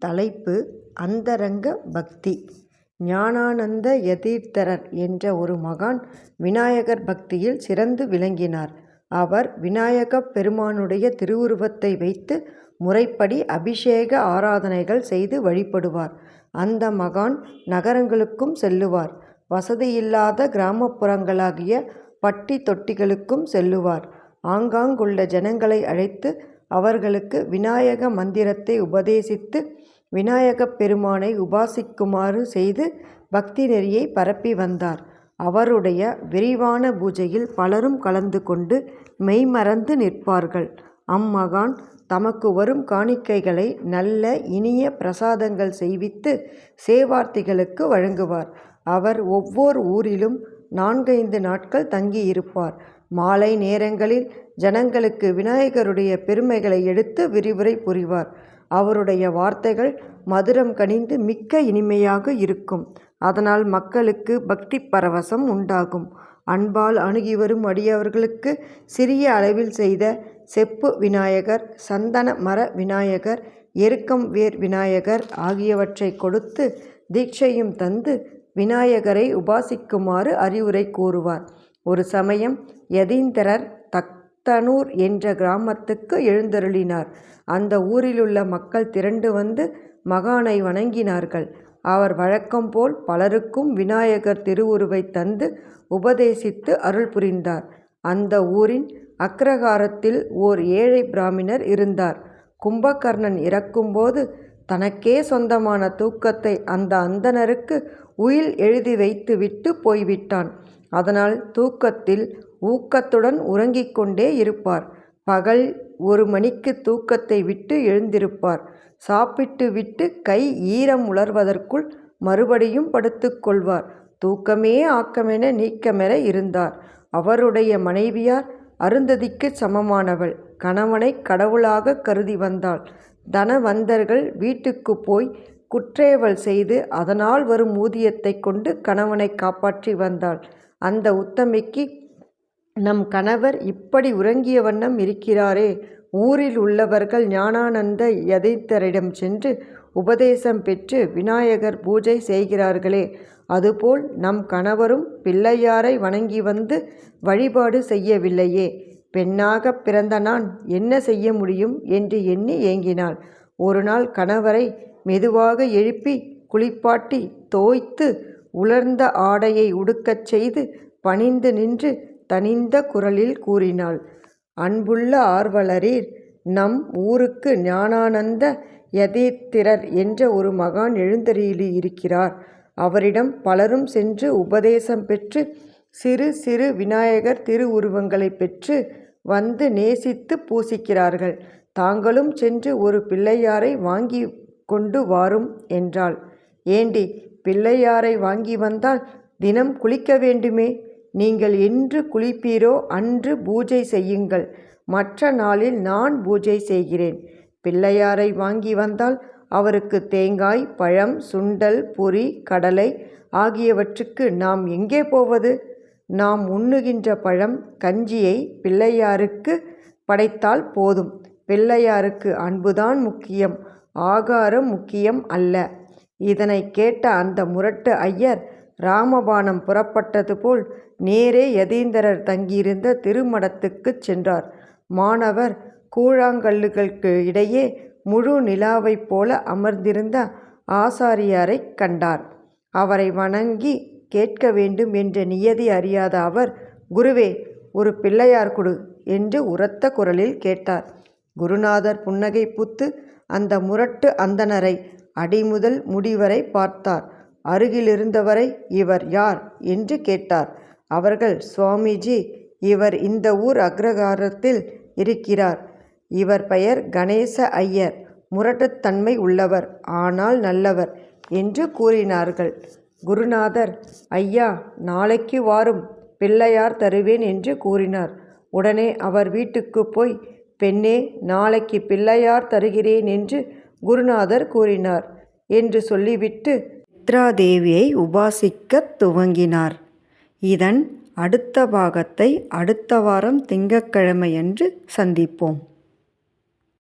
தலைப்பு அந்தரங்க பக்தி. ஞானானந்த யதீர்த்தரர் என்ற ஒரு மகான் விநாயகர் பக்தியில் சிறந்து விளங்கினார். அவர் விநாயகப் பெருமானுடைய திருவுருவத்தை வைத்து முறைப்படி அபிஷேக ஆராதனைகள் செய்து வழிபடுவார். அந்த மகான் நகரங்களுக்கும் செல்லுவார். வசதியில்லாத கிராமப்புறங்களாகிய பட்டி தொட்டிகளுக்கும் செல்லுவார். ஆங்காங்குள்ள ஜனங்களை அழைத்து அவர்களுக்கு விநாயக மந்திரத்தை உபதேசித்து விநாயகப் பெருமானை உபாசிக்குமாறு செய்து பக்தி நெறியை பரப்பி வந்தார். அவருடைய விரிவான பூஜையில் பலரும் கலந்து கொண்டு மெய்மறந்து நிற்பார்கள். அம்மகான் தமக்கு வரும் காணிக்கைகளை நல்ல இனிய பிரசாதங்கள் செய்வித்து சேவார்த்திகளுக்கு வழங்குவார். அவர் ஒவ்வொரு ஊரிலும் 4-5 நாட்கள் தங்கியிருப்பார். மாலை நேரங்களில் ஜனங்களுக்கு விநாயகருடைய பெருமைகளை எடுத்து விரிவுரை புரிவார். அவருடைய வார்த்தைகள் மதுரம் கனிந்து மிக்க இனிமையாக இருக்கும். அதனால் மக்களுக்கு பக்தி பரவசம் உண்டாகும். அன்பால் அணுகி வரும் அடியவர்களுக்கு சிறிய அளவில் செய்த செப்பு விநாயகர், சந்தன மர விநாயகர், எருக்கம் வேர் விநாயகர் ஆகியவற்றை கொடுத்து தீட்சையும் தந்து விநாயகரை உபாசிக்குமாறு அறிவுரை கூறுவார். ஒரு சமயம் யதீந்திரர் தக்தனூர் என்ற கிராமத்துக்கு எழுந்தருளினார். அந்த ஊரிலுள்ள மக்கள் திரண்டு வந்து மகானை வணங்கினார்கள். அவர் வழக்கம் போல் பலருக்கும் விநாயகர் திருவுருவை தந்து உபதேசித்து அருள் புரிந்தார். அந்த ஊரின் அக்ரகாரத்தில் ஓர் ஏழை பிராமணர் இருந்தார். கும்பகர்ணன் இறக்கும்போது தனக்கே சொந்தமான தூக்கத்தை அந்த அந்தணருக்கு உயில் எழுதி வைத்து விட்டு போய்விட்டான். அதனால் தூக்கத்தில் ஊக்கத்துடன் உறங்கிக் கொண்டே இருப்பார். பகல் 1 மணிக்கு தூக்கத்தை விட்டு எழுந்திருப்பார். சாப்பிட்டு விட்டு கை ஈரம் உலர்வதற்குள் மறுபடியும் படுத்துக் கொள்வார். தூக்கமே ஆக்கமென நீக்கமென இருந்தார். அவருடைய மனைவியார் அருந்ததிக்கு சமமானவள். கணவனை கடவுளாக கருதி வந்தாள். தனவந்தர்கள் வீட்டுக்கு போய் குற்றேவல் செய்து அதனால் வரும் ஊதியத்தை கொண்டு கணவனை காப்பாற்றி வந்தாள். அந்த உத்தமிக்கு, நம் கணவர் இப்படி உறங்கிய வண்ணம் இருக்கிறாரே, ஊரில் உள்ளவர்கள் ஞானானந்த யதீர்த்தரிடம் சென்று உபதேசம் பெற்று விநாயகர் பூஜை செய்கிறார்களே, அதுபோல் நம் கணவரும் பிள்ளையாரை வணங்கி வந்து வழிபாடு செய்யவில்லையே, பெண்ணாக பிறந்த நான் என்ன செய்ய முடியும் என்று எண்ணி ஏங்கினாள். ஒரு நாள் கணவரை மெதுவாக எழுப்பி குளிப்பாட்டி தோய்த்து உலர்ந்த ஆடையை உடுக்கச் செய்து பணிந்து நின்று தனிந்த குரலில் கூறினாள். அன்புள்ள ஆர்வலரீர், நம் ஊருக்கு ஞானானந்த யதீர்த்தரர் என்ற ஒரு மகான் எழுந்தருளியிருக்கிறார். அவரிடம் பலரும் சென்று உபதேசம் பெற்று சிறு சிறு விநாயகர் திருவுருவங்களை பெற்று வந்து நேசித்து பூசிக்கிறார்கள். தாங்களும் சென்று ஒரு பிள்ளையாரை வாங்கி கொண்டு வாரும் என்றாள். ஏண்டி, பிள்ளையாரை வாங்கி வந்தால் தினம் குளிக்க வேண்டுமே, நீங்கள் என்று குளிப்பீரோ அன்று பூஜை செய்யுங்கள், மற்ற நாளில் நான் பூஜை செய்கிறேன். பிள்ளையாரை வாங்கி வந்தால் அவருக்கு தேங்காய், பழம், சுண்டல், பொரி, கடலை ஆகியவற்றுக்கு நாம் எங்கே போவது? நாம் உண்ணுகின்ற பழம், கஞ்சியை பிள்ளையாருக்கு படைத்தால் போதும். பிள்ளையாருக்கு அன்புதான் முக்கியம், ஆகாரம் முக்கியம் அல்ல. இதனை கேட்ட அந்த முரட்டு ஐயர் ராமபாணம் புறப்பட்டது போல் நேரே யதீந்திரர் தங்கியிருந்த திருமடத்துக்குச் சென்றார். மாணவர் கூழாங்கல்லுகளுக்கு இடையே முழு நிலாவைப் போல அமர்ந்திருந்த ஆசாரியாரைக் கண்டார். அவரை வணங்கி கேட்க வேண்டும் என்ற நியதி அறியாத அவர், குருவே, ஒரு பிள்ளையார் கொடு என்று உரத்த குரலில் கேட்டார். குருநாதர் புன்னகை பூத்து அந்த முரட்டு அந்தணரை அடிமுதல் முடிவரை பார்த்தார். அருகிலிருந்தவரை, இவர் யார் என்று கேட்டார். அவர்கள், சுவாமிஜி, இவர் இந்த ஊர் அக்ரகாரத்தில் இருக்கிறார். இவர் பெயர் கணேச ஐயர். முரட்டுத்தன்மை உள்ளவர், ஆனால் நல்லவர் என்று கூறினார்கள். குருநாதர், ஐயா, நாளைக்கு வாரும், பிள்ளையார் தருவேன் என்று கூறினார். உடனே அவர் வீட்டுக்கு போய், பெண்ணே, நாளைக்கு பிள்ளையார் தருகிறேன் என்று குருநாதர் கூறினார் என்று சொல்லிவிட்டு சித்ராதேவியை உபாசிக்கத் துவங்கினார். இதன் அடுத்த பாகத்தை அடுத்த வாரம் திங்கட்கிழமையன்று சந்திப்போம்.